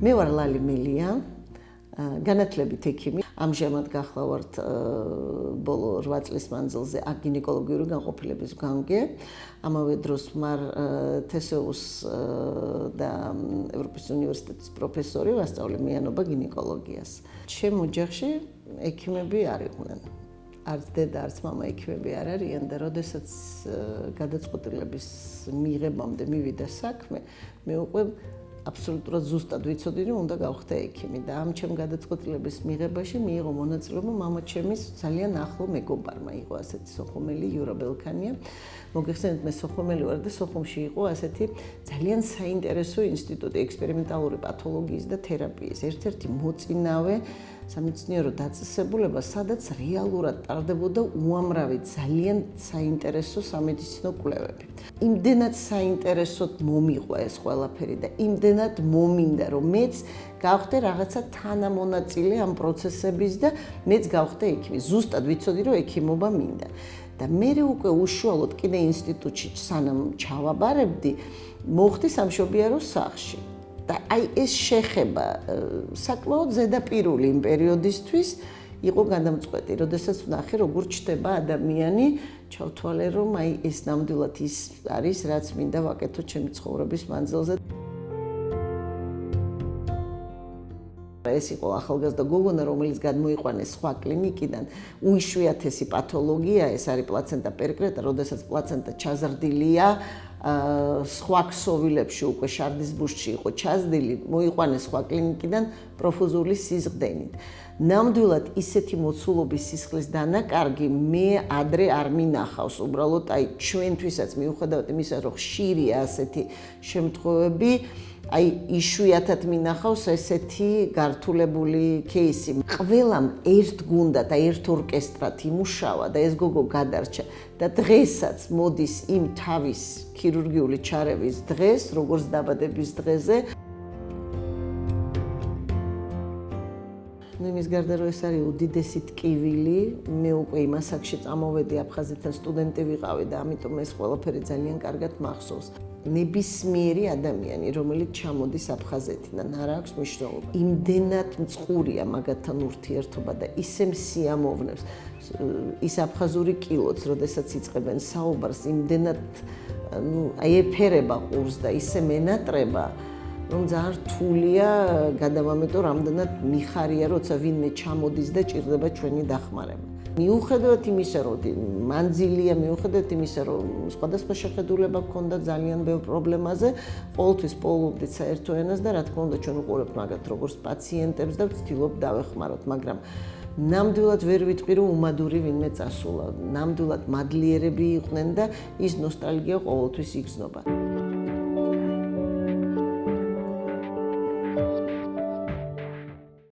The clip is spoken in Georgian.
მე ვარ ლალი მელია, განათლებით ექიმი. ამჟამად გახლავართ ბოლო 8 წლის მანძილზე გინეკოლოგიური განყოფილების გამგე. ამავე დროს ვარ TSUS და ევროპის უნივერსიტეტის პროფესორი, ვასწავლე მეანობა გინეკოლოგიას. ჩემ ოჯახში ექიმები არ იყვნენ. არც დედა, არც მამა ექიმები არ არიან და როდესაც გადაწყვეტილების მიღებამდე მივიდა საქმე, მე უკვე აბსოლუტურად ზუსტად ვიცოდი, რომ უნდა გავხდე ექიმი და ამ ჩემ გადაწყვეტილების მიღებაში მიიღო მონაწილეობა მამაჩემის ძალიან ახლო მეგობარმა, იყო ასეთი სოხუმელი იურა ბელქანია. მოგეხსენებთ, მე სოხუმელი ვარ და სოხუმში იყო ასეთი ძალიან საინტერესო ინსტიტუტი ექსპერიმენტალური პათოლოგიის და თერაპიის, ერთ-ერთი მოწინავე სამეცნიერო დაწესებულება, სადაც რეალურად ტარდებოდა უამრავი ძალიან საინტერესო სამედიცინო კვლევები. იმდენად საინტერესოდ მომიყვა ეს ყველაფერი და იმდენად მომინდა, რომ მეც გავხდე რაღაცა თანამონაწილე ამ პროცესების და მეც გავხდე ექიმი. ზუსტად ვიცოდი, რომ ექიმობა მინდა. და მე უკვე უშუალოდ კიდე ინსტიტუტში სანამ ჩავაბარებდი, მოხდი სამშობიარო სახლში. და აი ეს შეხება საკმაოდ ზედაპირული იმ პერიოდისთვის იყო გადამწყვეტი, როდესაც ვნახე როგორ ჩდება ადამიანი, ჩავთვალე რომ აი ეს ნამდვილად ის არის, რაც მინდა ვაკეთო ჩემი ცხოვრების მანძილზე. ეს იყო ახალგაზრდა გოგონა, რომელიც გადმოიყვანეს სხვა კლინიკიდან, უიშვიათესი პათოლოგია, ეს არის პლაცენტა პერკრეტა, როდესაც პლაცენტა ჩაზრდილია, სხვა ქსოვილებში უკვე შარდის ბუშტში იყო ჩაზრდილი, მოიყვანეს სხვა კლინიკიდან პროფუზული სიზღდენით. ნამდვილად ისეთი მოცულობის სისხლის დანაკარგი მე ადრე არ მინახავს, უბრალოდ აი ჩვენთვისაც მიუხედავად იმისა, რომ ხშირია ასეთი შემთხვევები, აი იშვიათად მინახავს ესეთი გართულებული кейსი. ყველამ ერთ გუნდად, ერთ ორკესტრად იმუშავა და ეს გოგო გადარჩა და დღესაც მოდის იმ თავის ქირურგიული ჩარევის დღეს, როგორც დაბადების დღეზე. იმის გარდა რომ ეს არის უდიდესი ტკივილი, მე უკვე იმ ასაკში წამოვედი აფხაზეთთან სტუდენტი ვიყავი და ამიტომ ეს ყველაფერი ძალიან კარგად მახსოვს. ნებისმიერი ადამიანი, რომელიც ჩამოდის აფხაზეთიდან, არ აქვს მნიშვნელობა. იმდენად მწყურია მაგათთან ურთიერთობა და ისე მსიამოვნებს ის აფხაზური კილოც, როდესაც იწყებენ საუბარს, იმდენად აი ეფერება ყურს და ისე მენატრება, რომ ძალიან რთულია გადავამეტო, რამდენად მიხარია, როცა ვინმე ჩამოდის და ჭირდება ჩვენი დახმარება. მიუხედავად იმისა, რომ მანძილია, მიუხედავად იმისა, რომ სხვადასხვა შეხედულება გქონდა ძალიან ბევრ პრობლემაზე, ყოველთვის პოულობდით საერთო ენას და რა თქმა უნდა ჩვენ უყურებთ მაგათ როგორც პაციენტებს და ვცდილობთ დავეხმაროთ, მაგრამ ნამდვილად ვერ ვიტყვი, რომ უმადური ვინმე წასულა. ნამდვილად მადლიერები იყვნენ და ის ნოსტალგია ყოველთვის იგრძნობა.